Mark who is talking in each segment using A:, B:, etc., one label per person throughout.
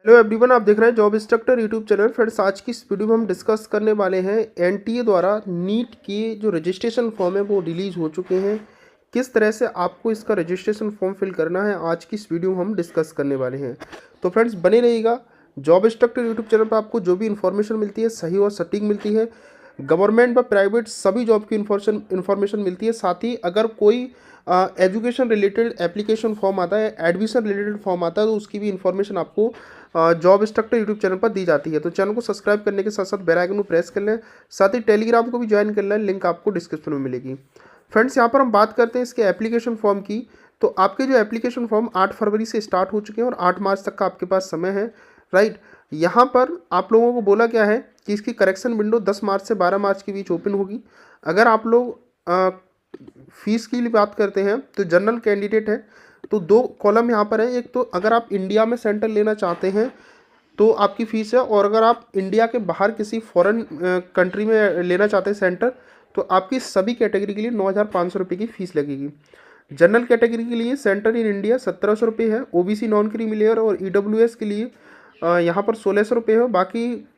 A: Hello everyone, आप देख रहे हैं job instructor YouTube channel. Friends, आज की इस वीडियो में हम डिस्कस करने वाले हैं एनटीए द्वारा नीट के जो रजिस्ट्रेशन फॉर्म है वो रिलीज़ हो चुके हैं। किस तरह से आपको इसका रजिस्ट्रेशन फॉर्म फिल करना है, आज की इस वीडियो में हम डिस्कस करने वाले हैं। तो फ्रेंड्स, बने रहिएगा। जॉब इंस्ट्रक्टर यूट्यूब चैनल पर आपको जो भी इन्फॉर्मेशन मिलती है सही और सटीक मिलती है। गवर्नमेंट व प्राइवेट सभी जॉब की इन्फॉर्मेशन मिलती है। साथ ही अगर कोई एजुकेशन रिलेटेड एप्लीकेशन फॉर्म आता है, एडमिशन रिलेटेड फॉर्म आता है, तो उसकी भी इन्फॉर्मेशन आपको जॉब इंस्ट्रक्टर यूट्यूब चैनल पर दी जाती है। तो चैनल को सब्सक्राइब करने के साथ साथ बेल आइकन को प्रेस कर लें। साथ ही टेलीग्राम को भी ज्वाइन कर लें, लिंक आपको डिस्क्रिप्शन में मिलेगी। फ्रेंड्स, यहाँ पर हम बात करते हैं इसके एप्लीकेशन फॉर्म की। तो आपके जो एप्लीकेशन फॉर्म 8 फरवरी से स्टार्ट हो चुके हैं और 8 मार्च तक का आपके पास समय है, राइट। यहाँ पर आप लोगों को बोला गया है कि इसकी करेक्शन विंडो 10 मार्च से 12 मार्च के बीच ओपन होगी। अगर आप लोग फीस की बात करते हैं तो जनरल कैंडिडेट है तो 2 कॉलम यहाँ पर है। एक तो अगर आप इंडिया में सेंटर लेना चाहते हैं तो आपकी फ़ीस है, और अगर आप इंडिया के बाहर किसी फॉरेन कंट्री में लेना चाहते हैं सेंटर तो आपकी सभी कैटेगरी के लिए 9,500 रुपये की फ़ीस लगेगी। जनरल कैटेगरी के लिए सेंटर इन इंडिया 1,700 रुपये है। ओबीसी नॉन क्रीमी लेयर और ईडब्ल्यूएस के लिए यहाँ पर 1,600 रुपये है। बाकी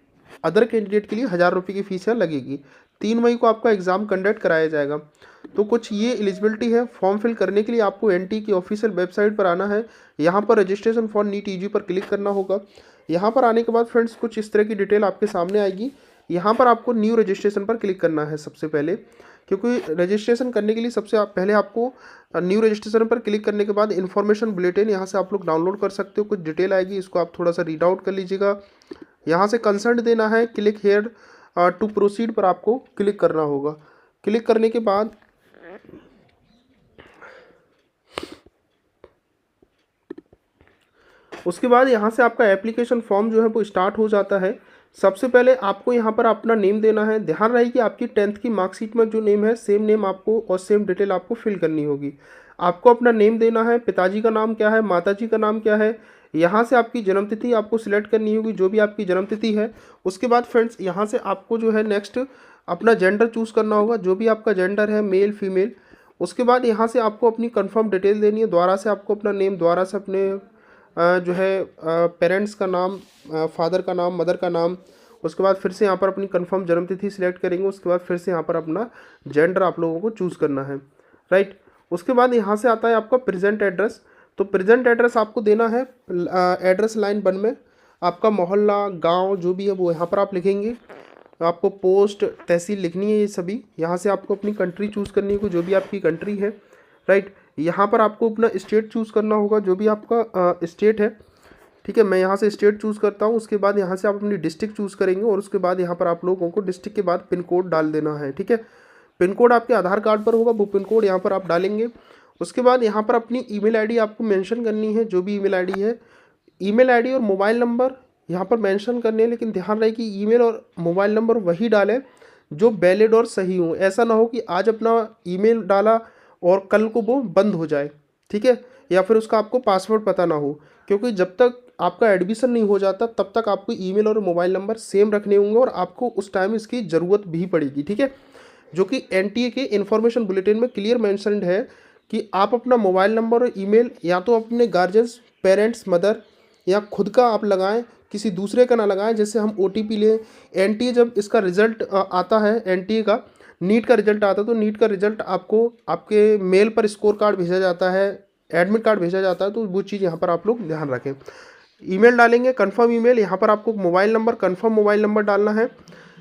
A: अदर कैंडिडेट के लिए 1,000 रुपये की फ़ीस है लगेगी। 3 मई को आपका एग्ज़ाम कंडक्ट कराया जाएगा। तो कुछ ये एलिजिबिलिटी है। फॉर्म फिल करने के लिए आपको एनटी की ऑफिशियल वेबसाइट पर आना है। यहाँ पर रजिस्ट्रेशन फॉर नीट यूजी पर क्लिक करना होगा। यहाँ पर आने के बाद फ्रेंड्स कुछ इस तरह की डिटेल आपके सामने आएगी। यहाँ पर आपको न्यू रजिस्ट्रेशन पर क्लिक करना है सबसे पहले, क्योंकि रजिस्ट्रेशन करने के लिए पहले आपको न्यू रजिस्ट्रेशन पर क्लिक करने के बाद इन्फॉर्मेशन बुलेटिन यहाँ से आप लोग डाउनलोड कर सकते हो। कुछ डिटेल आएगी, इसको आप थोड़ा सा रीड आउट कर लीजिएगा। यहाँ से कंसर्ट देना है, क्लिक हेयर टू प्रोसीड पर आपको क्लिक करना होगा। क्लिक करने के बाद उसके बाद यहाँ से आपका एप्लीकेशन फॉर्म जो है वो स्टार्ट हो जाता है। सबसे पहले आपको यहाँ पर अपना नेम देना है। ध्यान रहे कि आपकी 10th की मार्कशीट में जो नेम है सेम नेम आपको और सेम डिटेल आपको फिल करनी होगी। आपको अपना नेम देना है, पिताजी का नाम क्या है, माताजी का नाम क्या है। यहाँ से आपकी जन्मतिथि आपको सिलेक्ट करनी होगी, जो भी आपकी जन्मतिथि है। उसके बाद फ्रेंड्स यहाँ से आपको जो है नेक्स्ट अपना जेंडर चूज़ करना होगा, जो भी आपका जेंडर है, मेल फीमेल। उसके बाद यहाँ से आपको अपनी कंफर्म डिटेल देनी है। दोबारा से आपको अपना नेम, दोबारा से अपने जो है पेरेंट्स का नाम, फादर का नाम, मदर का नाम। उसके बाद फिर से यहाँ पर अपनी कंफर्म जन्मतिथि सिलेक्ट करेंगे। उसके बाद फिर से यहाँ पर अपना जेंडर आप लोगों को चूज़ करना है, राइट। उसके बाद यहाँ से आता है आपका प्रेजेंट एड्रेस। तो प्रेजेंट एड्रेस आपको देना है एड्रेस लाइन 1 में। आपका मोहल्ला, गांव जो भी है वो यहाँ पर आप लिखेंगे। आपको पोस्ट, तहसील लिखनी है ये सभी। यहाँ से आपको अपनी कंट्री चूज़ करनी है, जो भी आपकी कंट्री है, राइट। यहाँ पर आपको अपना स्टेट चूज़ करना होगा, जो भी आपका स्टेट है, ठीक है। मैं यहाँ से स्टेट चूज़ करता हूँ। उसके बाद यहाँ से आप अपनी डिस्ट्रिक्ट चूज़ करेंगे और उसके बाद यहाँ पर आप लोगों को डिस्ट्रिक्ट के बाद पिन कोड डाल देना है, ठीक है। पिन कोड आपके आधार कार्ड पर होगा, वो पिन कोड यहाँ पर आप डालेंगे। उसके बाद यहाँ पर अपनी ईमेल आईडी आपको मेंशन करनी है, जो भी ईमेल आईडी है। ईमेल आईडी और मोबाइल नंबर यहाँ पर मेंशन करने हैं, लेकिन ध्यान रहे कि ईमेल और मोबाइल नंबर वही डालें जो वैलिड और सही हो। ऐसा ना हो कि आज अपना ईमेल डाला और कल को वो बंद हो जाए, ठीक है, या फिर उसका आपको पासवर्ड पता ना हो। क्योंकि जब तक आपका एडमिशन नहीं हो जाता तब तक आपको ईमेल और मोबाइल नंबर सेम रखने होंगे और आपको उस टाइम इसकी ज़रूरत भी पड़ेगी, ठीक है। जो कि एनटीए के इन्फॉर्मेशन बुलेटिन में क्लियर मेंशन्ड है कि आप अपना मोबाइल नंबर और ईमेल या तो अपने गार्जियंस, पेरेंट्स, मदर या खुद का आप लगाएं, किसी दूसरे का ना लगाएं। जैसे हम ओटीपी लें, एनटीए जब इसका रिजल्ट आता है, एनटीए का नीट का रिजल्ट आता है, तो नीट का रिजल्ट आपको आपके मेल पर स्कोर कार्ड भेजा जाता है, एडमिट कार्ड भेजा जाता है। तो वो चीज़ यहाँ पर आप लोग ध्यान रखें। ईमेल डालेंगे, कंफर्म ईमेल। यहाँ पर आपको mobile number, confirm mobile number डालना है।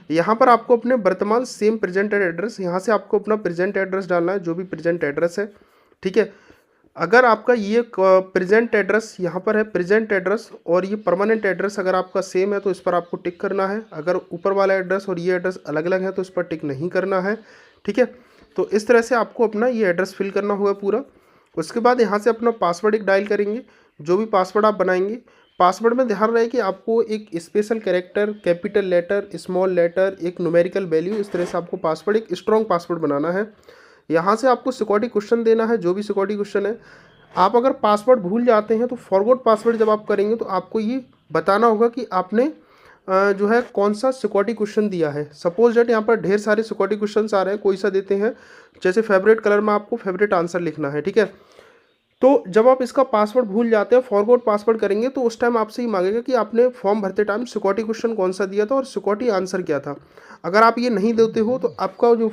A: यहाँ पर आपको अपने वर्तमान सेम प्रेजेंट एड्रेस, यहाँ से आपको अपना प्रेजेंट एड्रेस डालना है, जो भी प्रेजेंट एड्रेस है, ठीक है। अगर आपका ये प्रेजेंट एड्रेस यहाँ पर है, प्रेजेंट एड्रेस और ये परमानेंट एड्रेस अगर आपका सेम है तो इस पर आपको टिक करना है। अगर ऊपर वाला एड्रेस और ये एड्रेस अलग अलग है तो इस पर टिक नहीं करना है, ठीक है। तो इस तरह से आपको अपना ये एड्रेस फिल करना होगा पूरा। उसके बाद यहाँ से अपना पासवर्ड एक डायल करेंगे, जो भी पासवर्ड आप बनाएंगे। पासवर्ड में ध्यान रहे कि आपको एक special character, capital letter, small letter, एक न्यूमेरिकल वैल्यू, इस तरह से आपको पासवर्ड, एक स्ट्रॉन्ग पासवर्ड बनाना है। यहाँ से आपको सिक्योरिटी क्वेश्चन देना है, जो भी सिक्योरिटी क्वेश्चन है। आप अगर पासवर्ड भूल जाते हैं तो फॉरगॉट पासवर्ड जब आप करेंगे तो आपको ये बताना होगा कि आपने जो है कौन सा सिक्योरिटी क्वेश्चन दिया है। सपोज डेट यहाँ पर ढेर सारे सिक्योरिटी क्वेश्चन आ रहे हैं, कोई सा देते हैं। जैसे फेवरेट कलर में आपको फेवरेट आंसर लिखना है, ठीक है। तो जब आप इसका पासवर्ड भूल जाते हैं, फॉरगॉट पासवर्ड करेंगे, तो उस टाइम आपसे ये मांगेगा कि आपने फॉर्म भरते टाइम सिक्योरिटी क्वेश्चन कौन सा दिया था और सिक्योरिटी आंसर क्या था। अगर आप ये नहीं देते हो तो आपका जो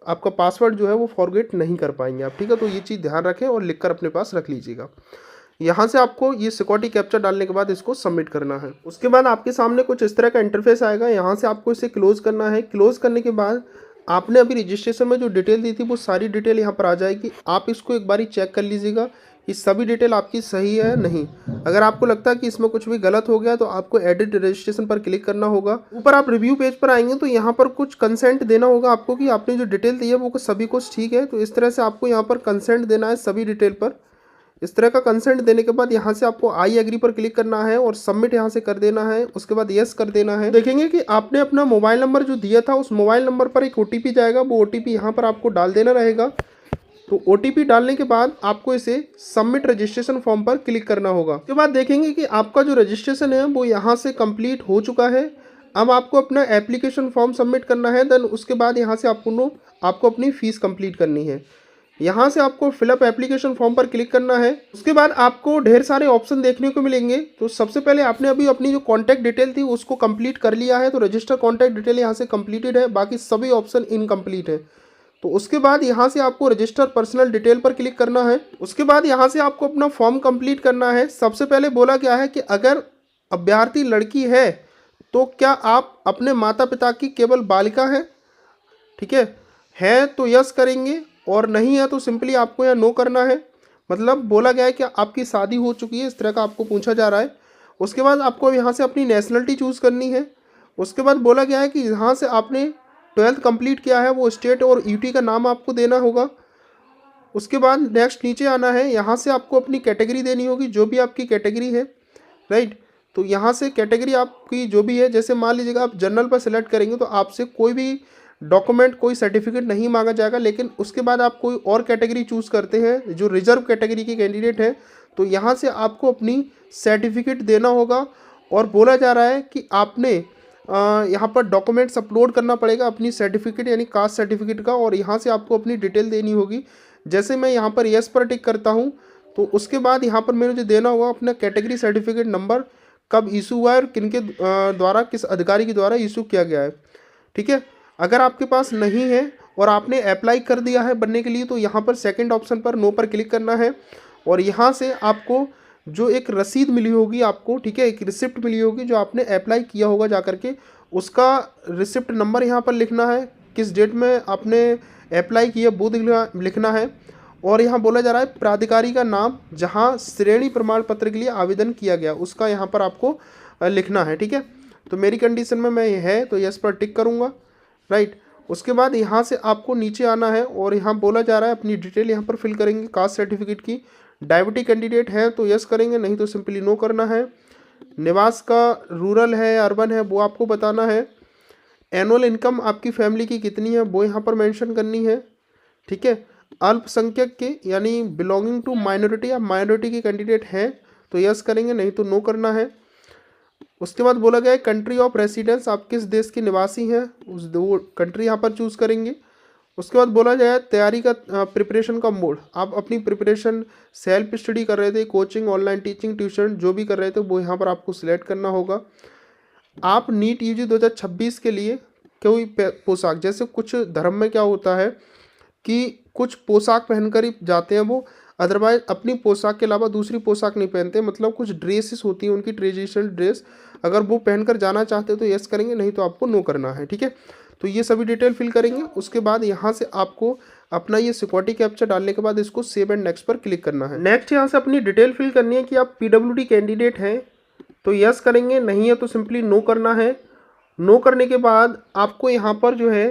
A: आपका पासवर्ड जो है वो फॉरगेट नहीं कर पाएंगे आप, ठीक है। तो ये चीज़ ध्यान रखें और लिख कर अपने पास रख लीजिएगा। यहाँ से आपको ये सिक्योरिटी कैप्चा डालने के बाद इसको सबमिट करना है। उसके बाद आपके सामने कुछ इस तरह का इंटरफेस आएगा। यहाँ से आपको इसे क्लोज करना है। क्लोज करने के बाद आपने अभी रजिस्ट्रेशन में जो डिटेल दी थी वो सारी डिटेल यहाँ पर आ जाएगी। आप इसको एक बारी चेक कर लीजिएगा कि सभी डिटेल आपकी सही है नहीं। अगर आपको लगता है कि इसमें कुछ भी गलत हो गया तो आपको एडिट रजिस्ट्रेशन पर क्लिक करना होगा। ऊपर आप रिव्यू पेज पर आएंगे तो यहाँ पर कुछ कंसेंट देना होगा आपको कि आपने जो डिटेल दी है वो सभी कुछ ठीक है। तो इस तरह से आपको यहाँ पर कंसेंट देना है सभी डिटेल पर। इस तरह का कंसेंट देने के बाद यहाँ से आपको आई एग्री पर क्लिक करना है और सबमिट यहाँ से कर देना है। उसके बाद यस कर देना है। देखेंगे कि आपने अपना मोबाइल नंबर जो दिया था उस मोबाइल नंबर पर एक ओटीपी जाएगा, वो ओटीपी यहाँ पर आपको डाल देना रहेगा। तो ओटीपी डालने के बाद आपको इसे सबमिट रजिस्ट्रेशन फॉर्म पर क्लिक करना होगा। उसके बाद देखेंगे कि आपका जो रजिस्ट्रेशन है वो यहाँ से कंप्लीट हो चुका है। अब आपको अपना एप्लीकेशन फॉर्म सबमिट करना है। देन उसके बाद यहाँ से आपको अपनी फ़ीस कंप्लीट करनी है। यहाँ से आपको फिलअप एप्लीकेशन फॉर्म पर क्लिक करना है। उसके बाद आपको ढेर सारे ऑप्शन देखने को मिलेंगे। तो सबसे पहले आपने अभी अपनी जो कॉन्टैक्ट डिटेल थी उसको कंप्लीट कर लिया है, तो रजिस्टर कॉन्टैक्ट डिटेल यहाँ से कंप्लीटेड है, बाकी सभी ऑप्शन इनकम्प्लीट है। तो उसके बाद यहाँ से आपको रजिस्टर पर्सनल डिटेल पर क्लिक करना है। उसके बाद यहाँ से आपको अपना फॉर्म कंप्लीट करना है। सबसे पहले बोला गया है कि अगर अभ्यर्थी लड़की है तो क्या आप अपने माता पिता की केवल बालिका है, ठीक है तो यस करेंगे और नहीं है तो सिंपली आपको यहाँ नो करना है। मतलब बोला गया है कि आपकी शादी हो चुकी है, इस तरह का आपको पूछा जा रहा है। उसके बाद आपको यहाँ से अपनी नेशनलिटी चूज़ करनी है। उसके बाद बोला गया है कि यहाँ से आपने 12th कंप्लीट किया है वो स्टेट और यूटी का नाम आपको देना होगा। उसके बाद नेक्स्ट नीचे आना है। यहाँ से आपको अपनी कैटेगरी देनी होगी, जो भी आपकी कैटेगरी है, राइट। तो यहाँ से कैटेगरी आपकी जो भी है, जैसे मान लीजिएगा आप जनरल पर सिलेक्ट करेंगे तो आपसे कोई भी डॉक्यूमेंट, कोई सर्टिफिकेट नहीं मांगा जाएगा। लेकिन उसके बाद आप कोई और कैटेगरी चूज़ करते हैं जो रिजर्व कैटेगरी के कैंडिडेट हैं, तो यहाँ से आपको अपनी सर्टिफिकेट देना होगा। और बोला जा रहा है कि आपने यहाँ पर डॉक्यूमेंट्स अपलोड करना पड़ेगा अपनी सर्टिफिकेट यानी कास्ट सर्टिफिकेट का, और यहाँ से आपको अपनी डिटेल देनी होगी। जैसे मैं यहाँ पर यस पर टिक करता हूँ तो उसके बाद यहाँ पर मेरे जो देना होगा अपना कैटेगरी सर्टिफिकेट नंबर, कब इशू हुआ है और किनके द्वारा, किस अधिकारी के द्वारा इशू किया गया है, ठीक है। अगर आपके पास नहीं है और आपने अप्लाई कर दिया है बनने के लिए तो यहाँ पर सेकंड ऑप्शन पर नो पर क्लिक करना है। और यहाँ से आपको जो एक रसीद मिली होगी आपको, ठीक है, एक रिसिप्ट मिली होगी जो आपने अप्लाई किया होगा जा करके, उसका रिसिप्ट नंबर यहाँ पर लिखना है, किस डेट में आपने अप्लाई किया वो लिखना है। और यहाँ बोला जा रहा है प्राधिकारी का नाम जहाँ श्रेणी प्रमाण पत्र के लिए आवेदन किया गया उसका यहाँ पर आपको लिखना है, ठीक है। तो मेरी कंडीशन में मैं ये है तो यस पर टिक करूँगा, राइट। उसके बाद यहाँ से आपको नीचे आना है और यहाँ बोला जा रहा है अपनी डिटेल यहाँ पर फिल करेंगे कास्ट सर्टिफिकेट की। डायबिटिक कैंडिडेट है तो यस करेंगे, नहीं तो सिंपली नो करना है। निवास का रूरल है अर्बन है वो आपको बताना है। एनुअल इनकम आपकी फैमिली की कितनी है वो यहाँ पर मेंशन करनी है, ठीक है। अल्पसंख्यक के यानी बिलोंगिंग टू माइनॉरिटी या माइनॉरिटी के कैंडिडेट हैं तो यस करेंगे, नहीं तो नो करना है। उसके बाद बोला गया है कंट्री ऑफ रेसिडेंस, आप किस देश के निवासी हैं उस वो कंट्री यहाँ पर चूज़ करेंगे। उसके बाद बोला जाए तैयारी का प्रिपरेशन का मोड, आप अपनी प्रिपरेशन सेल्फ स्टडी कर रहे थे, कोचिंग, ऑनलाइन टीचिंग, ट्यूशन जो भी कर रहे थे वो यहाँ पर आपको सिलेक्ट करना होगा। आप नीट यूजी 2026 के लिए कोई पोशाक, जैसे कुछ धर्म में क्या होता है कि कुछ पोशाक पहनकर ही जाते हैं वो, अदरवाइज अपनी पोशाक के अलावा दूसरी पोशाक नहीं पहनते। मतलब कुछ ड्रेसेस होती हैं उनकी ट्रेडिशनल ड्रेस, अगर वो पहनकर जाना चाहते हो तो यस करेंगे, नहीं तो आपको नो करना है, ठीक है। तो ये सभी डिटेल फिल करेंगे। उसके बाद यहाँ से आपको अपना ये सिक्योरिटी कैप्चा डालने के बाद इसको सेव एंड नेक्स्ट पर क्लिक करना है। नेक्स्ट यहाँ से अपनी डिटेल फिल करनी है कि आप पीडब्ल्यूडी कैंडिडेट हैं तो यस करेंगे, नहीं है तो सिंपली नो करना है। नो करने के बाद आपको यहाँ पर जो है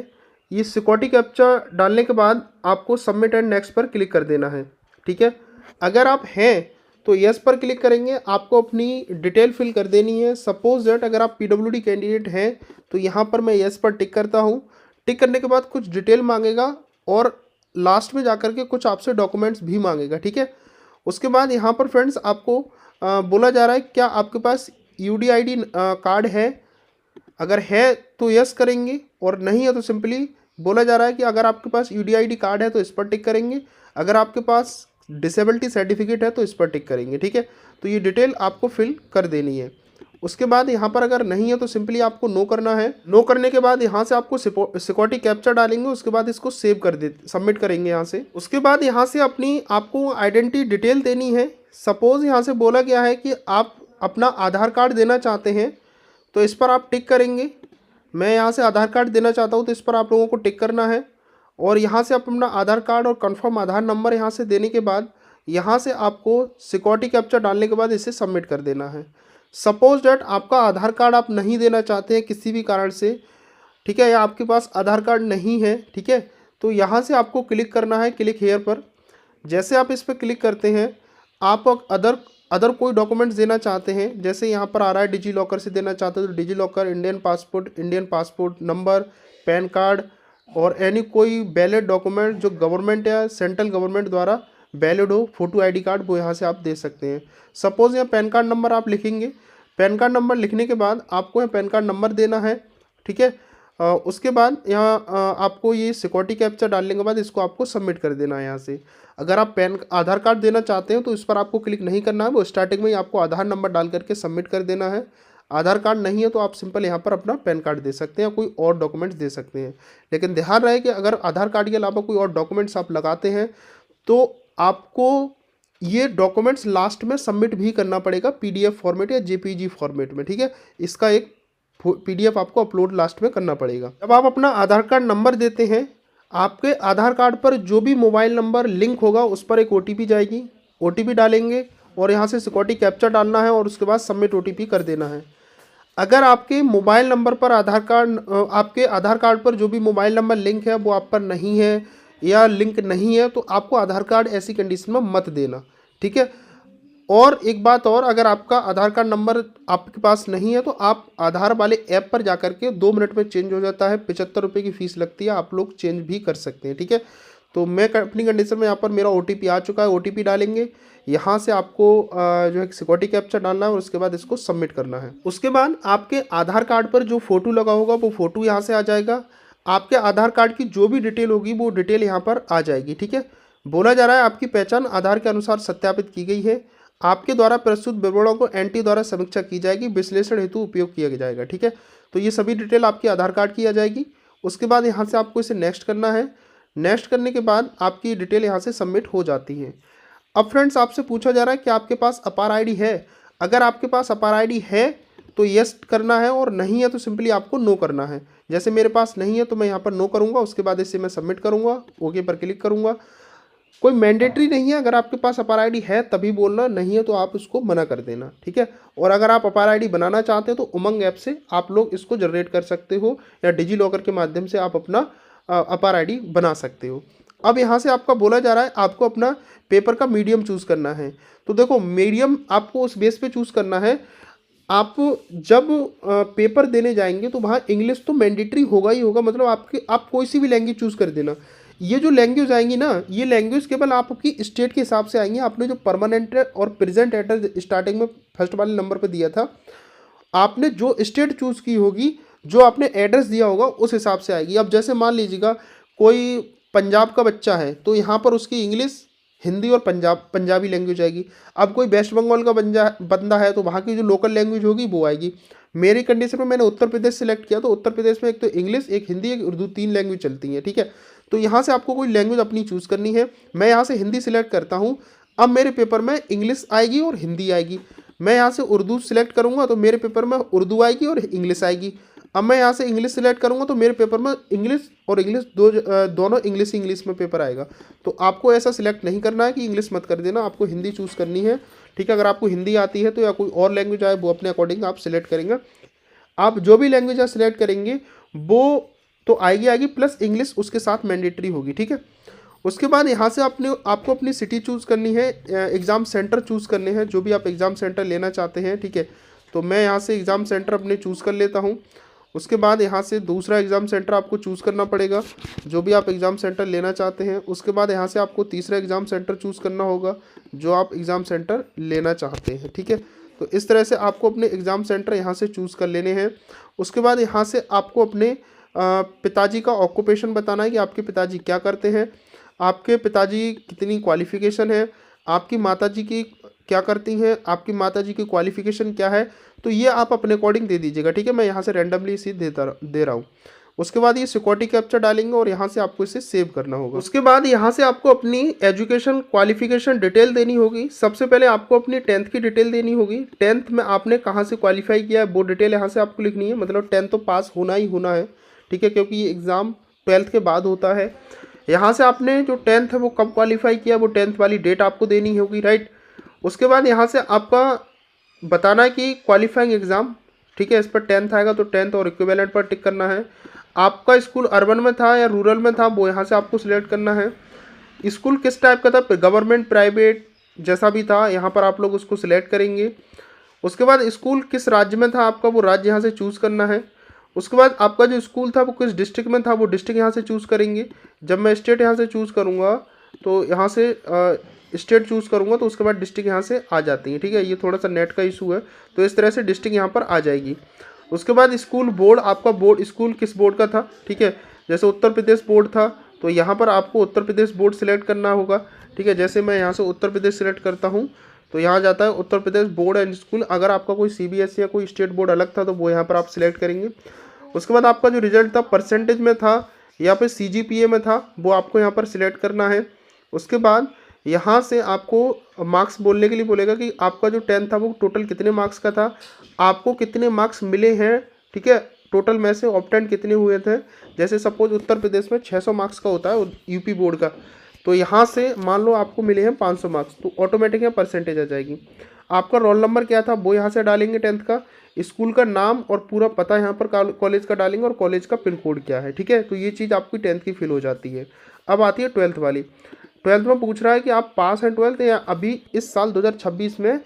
A: ये सिक्योरिटी कैप्चा डालने के बाद आपको सबमिट एंड नेक्स्ट पर क्लिक कर देना है, ठीक है। अगर आप हैं तो यस पर क्लिक करेंगे, आपको अपनी डिटेल फिल कर देनी है। सपोज दैट अगर आप पीडब्ल्यूडी कैंडिडेट हैं तो यहाँ पर मैं यस पर टिक करता हूँ। टिक करने के बाद कुछ डिटेल मांगेगा और लास्ट में जाकर के कुछ आपसे डॉक्यूमेंट्स भी मांगेगा, ठीक है। उसके बाद यहाँ पर फ्रेंड्स आपको बोला जा रहा है क्या आपके पास यूडीआईडी कार्ड है, अगर है तो यस करेंगे और नहीं है तो सिंपली बोला जा रहा है कि अगर आपके पास यूडीआईडी कार्ड है तो इस पर टिक करेंगे। अगर आपके पास डिसेबिलिटी सर्टिफिकेट है तो इस पर टिक करेंगे, ठीक है। तो ये डिटेल आपको फिल कर देनी है। उसके बाद यहाँ पर अगर नहीं है तो सिंपली आपको नो करना है। नो करने के बाद यहाँ से आपको सिक्योरिटी कैप्चा डालेंगे, उसके बाद इसको सेव कर दे, सबमिट करेंगे यहाँ से। उसके बाद यहाँ से अपनी आपको आइडेंटिटी डिटेल देनी है। सपोज यहाँ से बोला गया है कि आप अपना आधार कार्ड देना चाहते हैं, तो इस पर आप टिक करेंगे। मैं यहाँ से आधार कार्ड देना चाहता हूँ, तो इस पर आप लोगों को टिक करना है। और यहाँ से आप अपना आधार कार्ड और कंफर्म आधार नंबर यहाँ से देने के बाद यहाँ से आपको सिक्योरिटी कैप्चा डालने के बाद इसे सबमिट कर देना है। सपोज डैट आपका आधार कार्ड आप नहीं देना चाहते हैं किसी भी कारण से, ठीक है, या आपके पास आधार कार्ड नहीं है, ठीक है, तो यहाँ से आपको क्लिक करना है, क्लिक हेयर पर। जैसे आप इस पर क्लिक करते हैं, आप अदर कोई डॉक्यूमेंट्स देना चाहते हैं, जैसे यहाँ पर आ रहा है डिजी लॉकर से देना चाहते हो तो DigiLocker, Indian passport number, PAN card और एनी कोई वैलिड डॉक्यूमेंट जो गवर्नमेंट या सेंट्रल गवर्नमेंट द्वारा वैलिड हो, फोटो आईडी कार्ड, वो यहाँ से आप दे सकते हैं। सपोज़ यहाँ पैन कार्ड नंबर आप लिखेंगे। पैन कार्ड नंबर लिखने के बाद आपको यहाँ पैन कार्ड नंबर देना है, ठीक है। उसके बाद यहाँ आपको ये सिक्योरिटी कैप्चा डालने के बाद इसको आपको सबमिट कर देना है यहाँ से। अगर आप आधार कार्ड देना चाहते हैं तो इस पर आपको क्लिक नहीं करना है, वो स्टार्टिंग में ही आपको आधार नंबर डाल करके सबमिट कर देना है। आधार कार्ड नहीं है तो आप सिंपल यहाँ पर अपना पैन कार्ड दे सकते हैं या कोई और डॉक्यूमेंट्स दे सकते हैं। लेकिन ध्यान रहे कि अगर आधार कार्ड के अलावा कोई और डॉक्यूमेंट्स आप लगाते हैं तो आपको ये डॉक्यूमेंट्स लास्ट में सबमिट भी करना पड़ेगा पीडीएफ फॉर्मेट या जेपीजी फॉर्मेट में, ठीक है। इसका एक पीडीएफ आपको अपलोड लास्ट में करना पड़ेगा। जब आप अपना आधार कार्ड नंबर देते हैं, आपके आधार कार्ड पर जो भी मोबाइल नंबर लिंक होगा उस पर एक ओटीपी जाएगी, ओटीपी डालेंगे और यहाँ से सिक्योरिटी कैप्चा डालना है और उसके बाद सबमिट ओटीपी कर देना है। अगर आपके मोबाइल नंबर पर आपके आधार कार्ड पर जो भी मोबाइल नंबर लिंक है वो आप पर नहीं है या लिंक नहीं है, तो आपको आधार कार्ड ऐसी कंडीशन में मत देना, ठीक है। और एक बात और, अगर आपका आधार कार्ड नंबर आपके पास नहीं है तो आप आधार वाले ऐप पर जाकर के 2 मिनट में चेंज हो जाता है, 75 रुपये की फ़ीस लगती है, आप लोग चेंज भी कर सकते हैं, ठीक है। तो मैं अपनी कंडीशन में यहाँ पर मेरा ओटीपी आ चुका है, ओटीपी डालेंगे। यहाँ से आपको जो है सिक्योरिटी कैप्चा डालना है और उसके बाद इसको सबमिट करना है। उसके बाद आपके आधार कार्ड पर जो फ़ोटो लगा होगा वो फ़ोटो यहाँ से आ जाएगा। आपके आधार कार्ड की जो भी डिटेल होगी वो डिटेल यहाँ पर आ जाएगी, ठीक है। बोला जा रहा है आपकी पहचान आधार के अनुसार सत्यापित की गई है। आपके द्वारा प्रस्तुत विवरणों को एंटी द्वारा समीक्षा की जाएगी, विश्लेषण हेतु उपयोग किया जाएगा, ठीक है। तो ये सभी डिटेल आपके आधार कार्ड की आ जाएगी। उसके बाद यहाँ से आपको इसे नेक्स्ट करना है। नेक्स्ट करने के बाद आपकी डिटेल यहाँ से सबमिट हो जाती है। अब फ्रेंड्स आपसे पूछा जा रहा है कि आपके पास अपार आईडी है। अगर आपके पास अपार आईडी है तो यस करना है और नहीं है तो सिंपली आपको नो करना है। जैसे मेरे पास नहीं है तो मैं यहाँ पर नो करूँगा, उसके बाद इसे मैं सबमिट करूँगा, ओके पर क्लिक करूँगा। कोई मैंडेटरी नहीं है, अगर आपके पास अपार आईडी है तभी बोलना, नहीं है तो आप उसको मना कर देना, ठीक है। और अगर आप अपार आईडी बनाना चाहते हो तो उमंग ऐप से आप लोग इसको जनरेट कर सकते हो या डिजी लॉकर के माध्यम से आप अपना अपार आईडी बना सकते हो। अब यहाँ से आपका बोला जा रहा है आपको अपना पेपर का मीडियम चूज़ करना है। तो देखो मीडियम आपको उस बेस पे चूज़ करना है। आप जब पेपर देने जाएंगे तो वहाँ इंग्लिश तो मैंडेटरी होगा ही होगा, मतलब आप कोई सी भी लैंग्वेज चूज़ कर देना। ये जो लैंग्वेज आएंगी ना, ये लैंग्वेज केवल आपकी स्टेट के हिसाब से आएंगी। आपने जो परमानेंट और प्रेजेंट एड्रेस स्टार्टिंग में फर्स्ट वाले नंबर पर दिया था, आपने जो स्टेट चूज़ की होगी, जो आपने एड्रेस दिया होगा उस हिसाब से आएगी। अब जैसे मान लीजिएगा कोई पंजाब का बच्चा है तो यहाँ पर उसकी इंग्लिश, हिंदी और पंजाबी लैंग्वेज आएगी। अब कोई वेस्ट बंगाल का बंदा है तो वहाँ की जो लोकल लैंग्वेज होगी वो आएगी। मेरी कंडीशन में मैंने उत्तर प्रदेश सेलेक्ट किया तो उत्तर प्रदेश में एक तो इंग्लिश, एक हिंदी, एक उर्दू, 3 लैंग्वेज चलती हैं, ठीक है। तो यहाँ से आपको कोई लैंग्वेज अपनी चूज़ करनी है। मैं यहाँ से हिंदी सिलेक्ट करता हूँ। अब मेरे पेपर में इंग्लिश आएगी और हिंदी आएगी। मैं यहाँ से उर्दू सिलेक्ट करूँगा तो मेरे पेपर में उर्दू आएगी और इंग्लिश आएगी। अब मैं यहाँ से इंग्लिश सिलेक्ट करूँगा तो मेरे पेपर में इंग्लिश और इंग्लिश दोनों इंग्लिश में पेपर आएगा। तो आपको ऐसा सिलेक्ट नहीं करना है कि इंग्लिश मत कर देना, आपको हिंदी चूज़ करनी है, ठीक है। अगर आपको हिंदी आती है तो या कोई और लैंग्वेज आए वो अपने अकॉर्डिंग आप सिलेक्ट करेंगे। आप जो भी लैंग्वेज आप सिलेक्ट करेंगे वो तो आएगी प्लस इंग्लिश उसके साथ मैंडेटरी होगी, ठीक है। उसके बाद यहाँ से आपको अपनी सिटी चूज़ करनी है, एग्ज़ाम सेंटर चूज़ करने हैं, जो भी आप एग्ज़ाम सेंटर लेना चाहते हैं, ठीक है। तो मैं यहाँ से एग्ज़ाम सेंटर अपने चूज़ कर लेता हूँ। उसके बाद यहाँ से दूसरा एग्ज़ाम सेंटर आपको चूज़ करना पड़ेगा, जो भी आप एग्ज़ाम सेंटर लेना चाहते हैं। उसके बाद यहाँ से आपको तीसरा एग्ज़ाम सेंटर चूज़ करना होगा जो आप एग्ज़ाम सेंटर लेना चाहते हैं, ठीक है। तो इस तरह से आपको अपने एग्ज़ाम सेंटर यहाँ से चूज़ कर लेने हैं। उसके बाद यहाँ से आपको अपने पिताजी का ऑक्यूपेशन बताना है कि आपके पिताजी क्या करते हैं। आपके पिताजी कितनी क्वालिफ़िकेशन है, आपकी माताजी की क्या करती हैं, आपकी माताजी की क्वालिफ़िकेशन क्या है, तो ये आप अपने अकॉर्डिंग दे दीजिएगा, ठीक है। मैं यहाँ से रैंडमली इसे दे रहा हूँ। उसके बाद ये सिक्योरिटी कैप्चा डालेंगे और यहाँ से आपको इसे सेव करना होगा। उसके बाद यहाँ से आपको अपनी एजुकेशन क्वालिफिकेशन डिटेल देनी होगी। सबसे पहले आपको अपनी 10th की डिटेल देनी होगी। 10th में आपने कहाँ से क्वालिफाई किया है वो डिटेल यहाँ से आपको लिखनी है। मतलब 10th तो पास होना ही होना है, ठीक है, क्योंकि ये एग्ज़ाम 12th के बाद होता है। यहाँ से आपने जो 10th है वो कब क्वालिफाई किया, वो 10th वाली डेट आपको देनी होगी, राइट। उसके बाद यहाँ से आपका बताना है कि क्वालिफाइंग एग्ज़ाम, ठीक है, इस पर 10th आएगा तो 10th और इक्विवेलेंट पर टिक करना है। आपका स्कूल अर्बन में था या रूरल में था वो यहाँ से आपको सिलेक्ट करना है। स्कूल किस टाइप का था, गवर्नमेंट प्राइवेट जैसा भी था यहाँ पर आप लोग उसको सिलेक्ट करेंगे। उसके बाद स्कूल किस राज्य में था आपका, वो राज्य यहाँ से चूज़ करना है। उसके बाद आपका जो स्कूल था वो किस डिस्ट्रिक्ट में था, वो डिस्ट्रिक्ट यहाँ से चूज़ करेंगे। जब मैं स्टेट यहाँ से चूज़ करूँगा तो यहाँ से स्टेट चूज़ करूँगा तो उसके बाद डिस्ट्रिक्ट यहाँ से आ जाती है, ठीक है। ये थोड़ा सा नेट का इशू है, तो इस तरह से डिस्ट्रिक्ट यहाँ पर आ जाएगी। उसके बाद स्कूल बोर्ड, आपका बोर्ड स्कूल किस बोर्ड का था, ठीक है। जैसे उत्तर प्रदेश बोर्ड था तो यहाँ पर आपको उत्तर प्रदेश बोर्ड सिलेक्ट करना होगा, ठीक है। जैसे मैं यहाँ से उत्तर प्रदेश सिलेक्ट करता हूँ तो यहाँ जाता है Uttar Pradesh board and school. अगर आपका कोई CBSE या कोई स्टेट बोर्ड अलग था तो वो यहाँ पर आप सिलेक्ट करेंगे। उसके बाद आपका जो रिजल्ट था परसेंटेज में था या फिर CGPA में था वो आपको यहाँ पर सिलेक्ट करना है। उसके बाद यहाँ से आपको मार्क्स बोलने के लिए बोलेगा कि आपका जो 10th था वो टोटल कितने मार्क्स का था, आपको कितने मार्क्स मिले हैं, ठीक है, टोटल में से ऑब्टेन कितने हुए थे। जैसे सपोज उत्तर प्रदेश में 600 मार्क्स का होता है यूपी बोर्ड का, तो यहाँ से मान लो आपको मिले हैं 500 मार्क्स, तो ऑटोमेटिक यहाँ परसेंटेज आ जाएगी। आपका रोल नंबर क्या था वो यहाँ से डालेंगे 10th का, स्कूल का नाम और पूरा पता यहाँ पर कॉलेज का डालेंगे और कॉलेज का पिन कोड क्या है, ठीक है। तो ये चीज़ आपकी 10th की फिल हो जाती है। अब आती है 12th वाली। 12th में पूछ रहा है कि आप पास हैं 12th या अभी इस साल 2026 में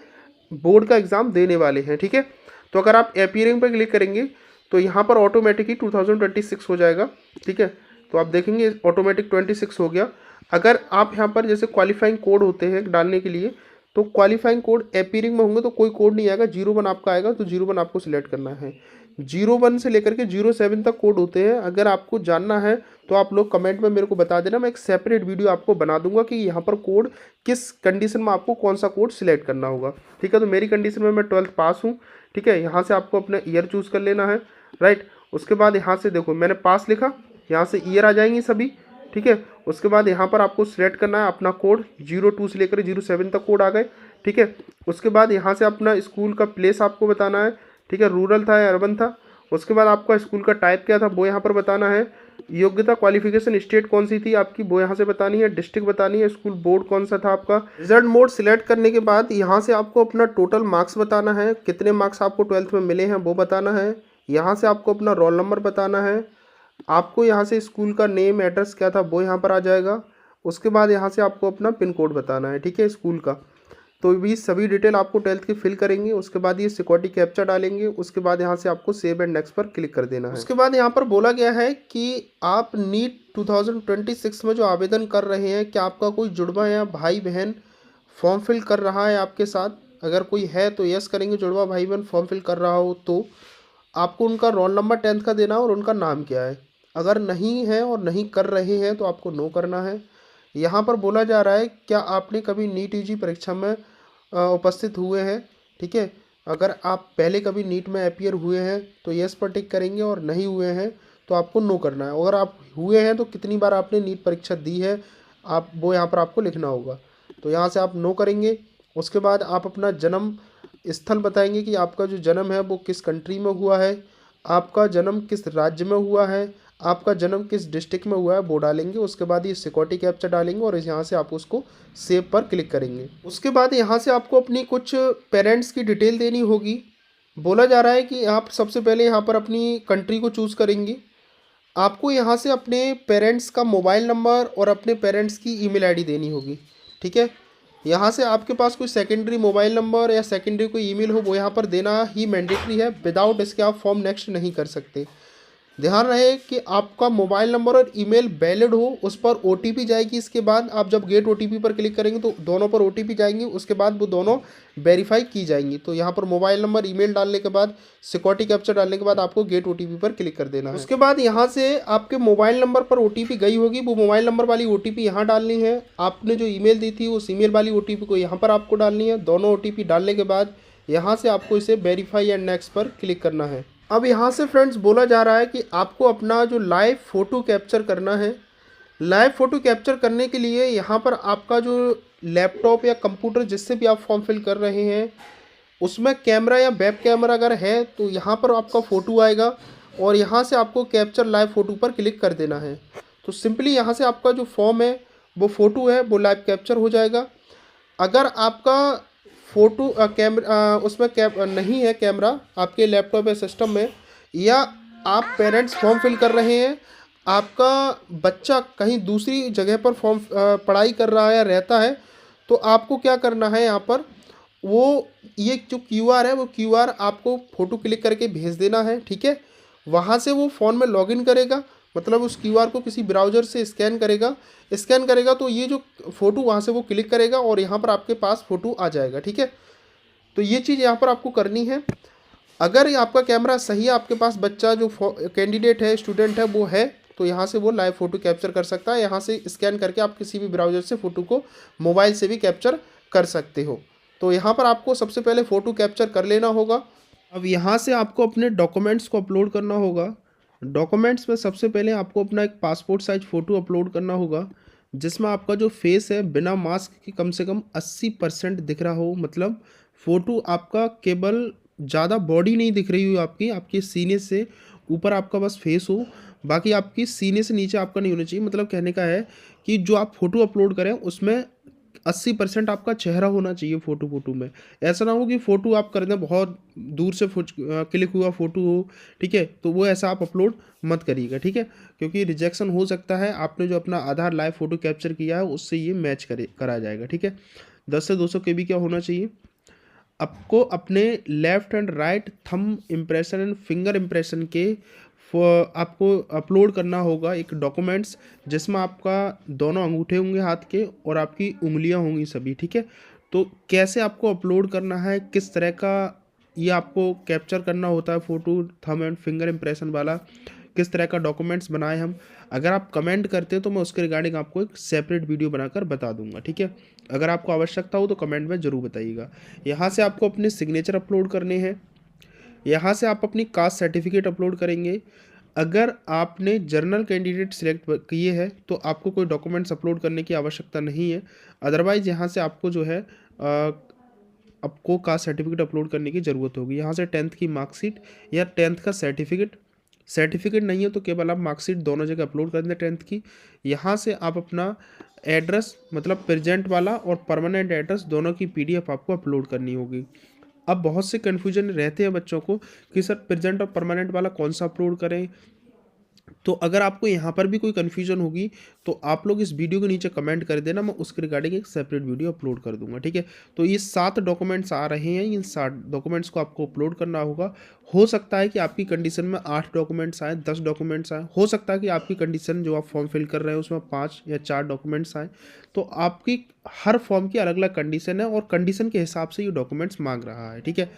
A: बोर्ड का एग्ज़ाम देने वाले हैं, ठीक है। तो अगर आप अपीयरिंग पर क्लिक करेंगे तो यहाँ पर ऑटोमेटिक ही 2026 हो जाएगा, ठीक है। तो आप देखेंगे ऑटोमेटिक 26 हो गया। अगर आप यहाँ पर जैसे क्वालिफाइंग कोड होते हैं डालने के लिए, तो क्वालिफाइंग कोड अपीयरिंग में होंगे तो कोई कोड नहीं आएगा, 01 आपका आएगा, तो 01 आपको सिलेक्ट करना है। 01 से लेकर के 07 तक कोड होते हैं। अगर आपको जानना है तो आप लोग कमेंट में मेरे को बता देना, मैं एक सेपरेट वीडियो आपको बना दूंगा कि यहाँ पर कोड किस कंडीशन में आपको कौन सा कोड सिलेक्ट करना होगा, ठीक है। तो मेरी कंडीशन में मैं 12th पास हूँ, ठीक है। यहाँ से आपको अपना ईयर चूज़ कर लेना है, राइट। उसके बाद यहाँ से देखो मैंने पास लिखा, यहाँ से ईयर आ जाएंगी सभी, ठीक है। उसके बाद यहाँ पर आपको सिलेक्ट करना है अपना कोड, 02 से लेकर 07 तक कोड आ गए, ठीक है। उसके बाद यहाँ से अपना स्कूल का प्लेस आपको बताना है, ठीक है, रूरल था या अर्बन था। उसके बाद आपका स्कूल का टाइप क्या था वो यहाँ पर बताना है। योग्यता क्वालिफिकेशन स्टेट कौन सी थी आपकी वो यहाँ से बतानी है, डिस्ट्रिक्ट बतानी है, स्कूल बोर्ड कौन सा था आपका। रिजल्ट मोड सिलेक्ट करने के बाद यहाँ से आपको अपना टोटल मार्क्स बताना है, कितने मार्क्स आपको 12th में मिले हैं वो बताना है। यहाँ से आपको अपना रोल नंबर बताना है। आपको यहाँ से स्कूल का नेम एड्रेस क्या था वो यहाँ पर आ जाएगा। उसके बाद यहाँ से आपको अपना पिन कोड बताना है, ठीक है, स्कूल का। तो भी सभी डिटेल आपको 12th की फिल करेंगे। उसके बाद ये सिक्योरिटी कैप्चा डालेंगे। उसके बाद यहाँ से आपको सेव एंड नेक्स्ट पर क्लिक कर देना है। उसके बाद यहाँ पर बोला गया है कि आप नीट 2026 में जो आवेदन कर रहे हैं, क्या आपका कोई जुड़वा या भाई बहन फॉर्म फिल कर रहा है आपके साथ। अगर कोई है तो यस करेंगे, जुड़वा भाई बहन फॉर्म फिल कर रहा हो तो आपको उनका रोल नंबर 10th का देना और उनका नाम क्या है। अगर नहीं है और नहीं कर रहे हैं तो आपको नो करना है। यहाँ पर बोला जा रहा है क्या आपने कभी नीट यूजी परीक्षा में उपस्थित हुए हैं, ठीक है। अगर आप पहले कभी नीट में अपीयर हुए हैं तो यस पर टिक करेंगे और नहीं हुए हैं तो आपको नो करना है। अगर आप हुए हैं तो कितनी बार आपने नीट परीक्षा दी है आप वो यहाँ पर आपको लिखना होगा। तो यहाँ से आप नो करेंगे। उसके बाद आप अपना जन्म स्थल बताएंगे कि आपका जो जन्म है वो किस कंट्री में हुआ है, आपका जन्म किस राज्य में हुआ है, आपका जन्म किस डिस्ट्रिक्ट में हुआ है वो डालेंगे। उसके बाद ये सिक्योरिटी कैप्चा डालेंगे और यहाँ से आप उसको सेव पर क्लिक करेंगे। उसके बाद यहाँ से आपको अपनी कुछ पेरेंट्स की डिटेल देनी होगी। बोला जा रहा है कि आप सबसे पहले यहाँ पर अपनी कंट्री को चूज़ करेंगे। आपको यहाँ से अपने पेरेंट्स का मोबाइल नंबर और अपने पेरेंट्स की ईमेल आईडी देनी होगी, ठीक है। यहाँ से आपके पास कोई सेकेंडरी मोबाइल नंबर या सेकेंडरी कोई ईमेल हो वो यहाँ पर देना ही मैंडेटरी है। विदाउट इसके आप फॉर्म नेक्स्ट नहीं कर सकते। ध्यान रहे कि आपका मोबाइल नंबर और ईमेल वैलिड हो, उस पर ओटीपी जाएगी। इसके बाद आप जब गेट ओटीपी पर क्लिक करेंगे तो दोनों पर ओटीपी जाएंगी, उसके बाद वो दोनों वेरीफाई की जाएंगी। तो यहाँ पर मोबाइल नंबर ईमेल डालने के बाद, सिक्योरिटी कैप्चर डालने के बाद आपको गेट ओटीपी पर क्लिक कर देना है। उसके बाद यहाँ से आपके मोबाइल नंबर पर ओटीपी गई होगी, वो मोबाइल नंबर वाली ओटीपी यहाँ डालनी है। आपने जो ईमेल दी थी उस ईमेल वाली ओटीपी को यहाँ पर आपको डालनी है। दोनों ओटीपी डालने के बाद यहाँ से आपको इसे वेरीफाई एंड नेक्स्ट पर क्लिक करना है। अब यहाँ से फ्रेंड्स बोला जा रहा है कि आपको अपना जो लाइव फ़ोटो कैप्चर करना है। लाइव फ़ोटो कैप्चर करने के लिए यहाँ पर आपका जो लैपटॉप या कंप्यूटर जिससे भी आप फॉर्म फिल कर रहे हैं उसमें कैमरा या वेब कैमरा अगर है तो यहाँ पर आपका फ़ोटो आएगा और यहाँ से आपको कैप्चर लाइव फ़ोटो पर क्लिक कर देना है। तो सिंपली यहाँ से आपका जो फॉर्म है वो फ़ोटो है वो लाइव कैप्चर हो जाएगा। अगर आपका फ़ोटो उसमें नहीं है कैमरा आपके लैपटॉप या सिस्टम में, या आप पेरेंट्स फॉर्म फिल कर रहे हैं, आपका बच्चा कहीं दूसरी जगह पर फॉर्म पढ़ाई कर रहा है या रहता है, तो आपको क्या करना है यहाँ पर, वो ये जो क्यूआर है वो क्यूआर आपको फ़ोटो क्लिक करके भेज देना है। ठीक है, वहाँ से वो फ़ोन में लॉगिन करेगा, मतलब उस क्यूआर को किसी ब्राउज़र से स्कैन करेगा तो ये जो फ़ोटो वहाँ से वो क्लिक करेगा और यहाँ पर आपके पास फ़ोटो आ जाएगा। ठीक है, तो ये चीज़ यहाँ पर आपको करनी है। अगर आपका कैमरा सही है, आपके पास बच्चा जो कैंडिडेट है, स्टूडेंट है वो है, तो यहाँ से वो लाइव फ़ोटो कैप्चर कर सकता है। यहाँ से स्कैन करके आप किसी भी ब्राउज़र से फ़ोटो को मोबाइल से भी कैप्चर कर सकते हो। तो यहाँ पर आपको सबसे पहले फ़ोटो कैप्चर कर लेना होगा। अब यहाँ से आपको अपने डॉक्यूमेंट्स को अपलोड करना होगा। डॉक्यूमेंट्स में सबसे पहले आपको अपना एक पासपोर्ट साइज फ़ोटो अपलोड करना होगा, जिसमें आपका जो फेस है बिना मास्क के कम से कम 80% दिख रहा हो। मतलब फ़ोटो आपका केवल ज़्यादा बॉडी नहीं दिख रही हो, आपके सीने से ऊपर आपका बस फेस हो, बाकी आपकी सीने से नीचे आपका नहीं होना चाहिए। मतलब कहने का है कि जो आप फ़ोटो अपलोड करें उसमें 80% आपका चेहरा होना चाहिए फ़ोटो में। ऐसा ना हो कि फ़ोटो आप कर दें बहुत दूर से क्लिक हुआ फ़ोटो हो। ठीक है, तो वो ऐसा आप अपलोड मत करिएगा। ठीक है, क्योंकि रिजेक्शन हो सकता है। आपने जो अपना आधार लाइव फ़ोटो कैप्चर किया है उससे ये मैच करा जाएगा। ठीक है, 10 से 200 KB क्या होना चाहिए। आपको अपने left and right thumb impression and finger impression के आपको अपलोड करना होगा एक डॉक्यूमेंट्स, जिसमें आपका दोनों अंगूठे होंगे हाथ के और आपकी उंगलियां होंगी सभी। ठीक है, तो कैसे आपको अपलोड करना है, किस तरह का ये आपको कैप्चर करना होता है photo thumb and finger impression वाला, किस तरह का डॉक्यूमेंट्स बनाए हम, अगर आप कमेंट करते हैं तो मैं उसके रिगार्डिंग आपको एक सेपरेट वीडियो बनाकर बता दूंगा। ठीक है, अगर आपको आवश्यकता हो तो कमेंट में ज़रूर बताइएगा। यहाँ से आपको अपने सिग्नेचर अपलोड करने हैं। यहाँ से आप अपनी कास्ट सर्टिफिकेट अपलोड करेंगे। अगर आपने जर्नल कैंडिडेट सिलेक्ट किए हैं तो आपको कोई डॉक्यूमेंट्स अपलोड करने की आवश्यकता नहीं है। अदरवाइज़ यहाँ से आपको जो है आपको कास्ट सर्टिफिकेट अपलोड करने की ज़रूरत होगी। यहाँ से 10th की मार्कशीट या 10th का सर्टिफिकेट नहीं है तो केवल आप मार्कशीट दोनों जगह अपलोड कर दें 10th की। यहाँ से आप अपना एड्रेस, मतलब प्रेजेंट वाला और परमानेंट एड्रेस दोनों की PDF आपको अपलोड करनी होगी। अब बहुत से कन्फ्यूजन रहते हैं बच्चों को कि सर प्रेजेंट और परमानेंट वाला कौन सा अपलोड करें। तो अगर आपको यहाँ पर भी कोई कन्फ्यूजन होगी तो आप लोग इस वीडियो के नीचे कमेंट कर देना, मैं उसके रिगार्डिंग एक सेपरेट वीडियो अपलोड कर दूंगा। ठीक है, तो ये 7 डॉक्यूमेंट्स आ रहे हैं, इन 7 डॉक्यूमेंट्स को आपको अपलोड करना होगा। हो सकता है कि आपकी कंडीशन में 8 डॉक्यूमेंट्स आए, 10 डॉक्यूमेंट्स आए, हो सकता है कि आपकी कंडीशन जो आप फॉर्म फिल कर रहे हैं उसमें 5 या 4 डॉक्यूमेंट्स आए। तो आपकी हर फॉर्म की अलग अलग कंडीशन है और कंडीशन के हिसाब से ये डॉक्यूमेंट्स मांग रहा है। ठीक है,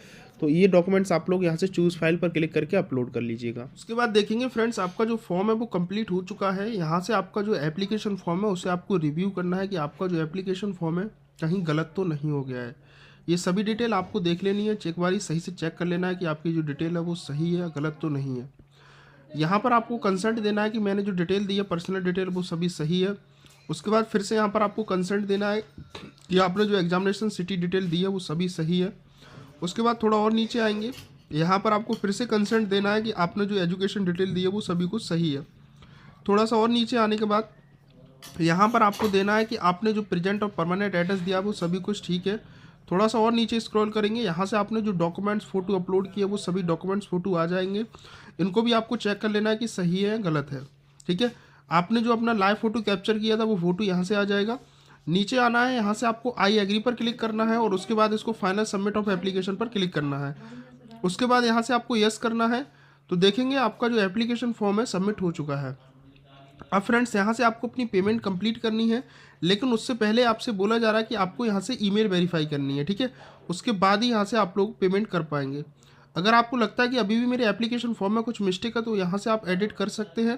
A: तो ये डॉक्यूमेंट्स आप लोग यहाँ से चूज़ फाइल पर क्लिक करके अपलोड कर लीजिएगा। उसके बाद देखेंगे फ्रेंड्स आपका जो फॉर्म है वो कंप्लीट हो चुका है। यहाँ से आपका जो एप्लीकेशन फॉर्म है उसे आपको रिव्यू करना है कि आपका जो एप्लीकेशन फॉर्म है कहीं गलत तो नहीं हो गया है। ये सभी डिटेल आपको देख लेनी है, एक बार सही से चेक कर लेना है कि आपकी जो डिटेल है वो सही है, गलत तो नहीं है। यहाँ पर आपको कंसेंट देना है कि मैंने जो डिटेल दी है पर्सनल डिटेल वो सभी सही है। उसके बाद फिर से यहाँ पर आपको कंसेंट देना है कि आपने जो एग्जामिनेशन सिटी डिटेल दी है वो सभी सही है। उसके बाद थोड़ा और नीचे आएंगे, यहाँ पर आपको फिर से कंसेंट देना है कि आपने जो एजुकेशन डिटेल दी है वो सभी कुछ सही है। थोड़ा सा और नीचे आने के बाद यहाँ पर आपको देना है कि आपने जो प्रेजेंट और परमानेंट एड्रेस दिया वो सभी कुछ ठीक है। थोड़ा सा और नीचे स्क्रॉल करेंगे, यहाँ से आपने जो डॉक्यूमेंट्स फ़ोटो अपलोड किए वो सभी डॉक्यूमेंट्स फ़ोटो आ जाएंगे। इनको भी आपको चेक कर लेना है कि सही है गलत है। ठीक है, आपने जो अपना लाइव फ़ोटो कैप्चर किया था वो फ़ोटो यहाँ से आ जाएगा। नीचे आना है, यहाँ से आपको आई एग्री पर क्लिक करना है और उसके बाद इसको फाइनल सबमिट ऑफ एप्लीकेशन पर क्लिक करना है। उसके बाद यहाँ से आपको यस करना है। तो देखेंगे आपका जो एप्लीकेशन फॉर्म है सबमिट हो चुका है। अब फ्रेंड्स यहाँ से आपको अपनी पेमेंट कंप्लीट करनी है, लेकिन उससे पहले आपसे बोला जा रहा है कि आपको यहाँ से ईमेल वेरीफाई करनी है, ठीक है। उसके बाद ही यहाँ से आप लोग पेमेंट कर पाएंगे। अगर आपको लगता है कि अभी भी मेरे एप्लीकेशन फॉर्म में कुछ मिस्टेक है तो यहाँ से आप एडिट कर सकते हैं।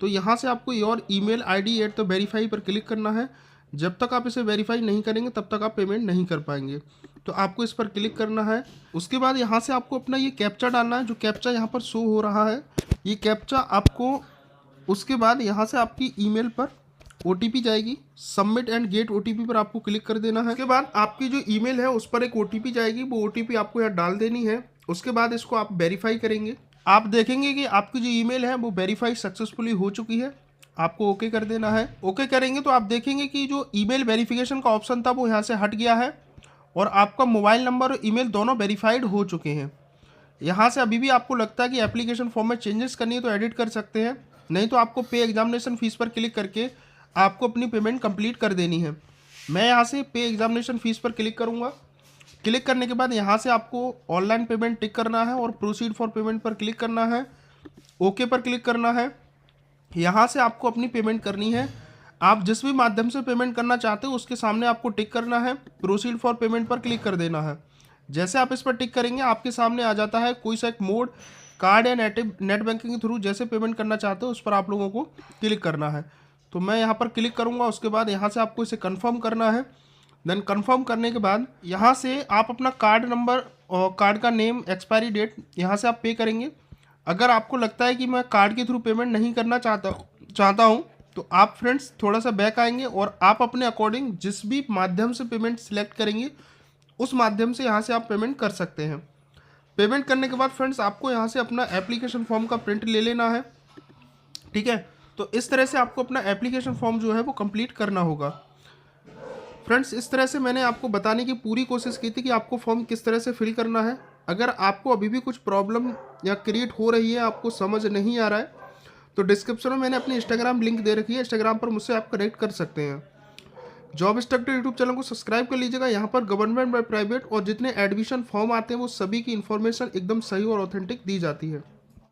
A: तो यहाँ से आपको your email ID at the verify पर क्लिक करना है। जब तक आप इसे वेरीफाई नहीं करेंगे तब तक आप पेमेंट नहीं कर पाएंगे। तो आपको इस पर क्लिक करना है। उसके बाद यहाँ से आपको अपना ये कैप्चा डालना है, जो कैप्चा यहाँ पर शो हो रहा है ये कैप्चा आपको, उसके बाद यहाँ से आपकी ईमेल पर OTP जाएगी, सबमिट एंड गेट OTP पर आपको क्लिक कर देना है। उसके बाद आपकी जो ईमेल है उस पर एक OTP जाएगी, वो OTP आपको यहाँ डाल देनी है। उसके बाद इसको आप वेरीफाई करेंगे। आप देखेंगे कि आपकी जो ईमेल है वो वेरीफाई सक्सेसफुली हो चुकी है। आपको ओके कर देना है। ओके करेंगे तो आप देखेंगे कि जो ईमेल वेरिफिकेशन का ऑप्शन था वो यहाँ से हट गया है और आपका मोबाइल नंबर और ईमेल दोनों वेरीफाइड हो चुके हैं। यहाँ से अभी भी आपको लगता है कि एप्लीकेशन फॉर्म में चेंजेस करनी है तो एडिट कर सकते हैं, नहीं तो आपको पे एग्जामिनेशन फ़ीस पर क्लिक करके आपको अपनी पेमेंट कंप्लीट कर देनी है। मैं यहाँ से पे एग्जामिनेशन फ़ीस पर क्लिक करूँगा। क्लिक करने के बाद यहाँ से आपको ऑनलाइन पेमेंट टिक करना है और प्रोसीड फॉर पेमेंट पर क्लिक करना है। ओके पर क्लिक करना है। यहाँ से आपको अपनी पेमेंट करनी है। आप जिस भी माध्यम से पेमेंट करना चाहते हो उसके सामने आपको टिक करना है, प्रोसीड फॉर पेमेंट पर क्लिक कर देना है। जैसे आप इस पर टिक करेंगे आपके सामने आ जाता है कोई सा एक मोड, कार्ड या नेट बैंकिंग के थ्रू जैसे पेमेंट करना चाहते हो उस पर आप लोगों को क्लिक करना है। तो मैं यहाँ पर क्लिक करूँगा। उसके बाद यहाँ से आपको इसे कन्फर्म करना है। देन कन्फर्म करने के बाद यहाँ से आप अपना कार्ड नंबर और कार्ड का नेम, एक्सपायरी डेट यहाँ से आप पे करेंगे। अगर आपको लगता है कि मैं कार्ड के थ्रू पेमेंट नहीं करना चाहता हूँ तो आप फ्रेंड्स थोड़ा सा बैक आएंगे और आप अपने अकॉर्डिंग जिस भी माध्यम से पेमेंट सिलेक्ट करेंगे उस माध्यम से यहाँ से आप पेमेंट कर सकते हैं। पेमेंट करने के बाद फ्रेंड्स आपको यहाँ से अपना एप्लीकेशन फॉर्म का प्रिंट ले लेना है, ठीक है। तो इस तरह से आपको अपना एप्लीकेशन फॉर्म जो है वो कंप्लीट करना होगा। फ्रेंड्स इस तरह से मैंने आपको बताने की पूरी कोशिश की थी कि आपको फॉर्म किस तरह से फिल करना है। अगर आपको अभी भी कुछ प्रॉब्लम या क्रिएट हो रही है, आपको समझ नहीं आ रहा है, तो डिस्क्रिप्शन में मैंने अपनी इंस्टाग्राम लिंक दे रखी है, इंस्टाग्राम पर मुझसे आप कनेक्ट कर सकते हैं। जॉब इंस्ट्रक्टर यूट्यूब चैनल को सब्सक्राइब कर लीजिएगा। यहाँ पर गवर्नमेंट बाय प्राइवेट और जितने एडमिशन फॉर्म आते हैं वो सभी की इन्फॉर्मेशन एकदम सही और ऑथेंटिक दी जाती है।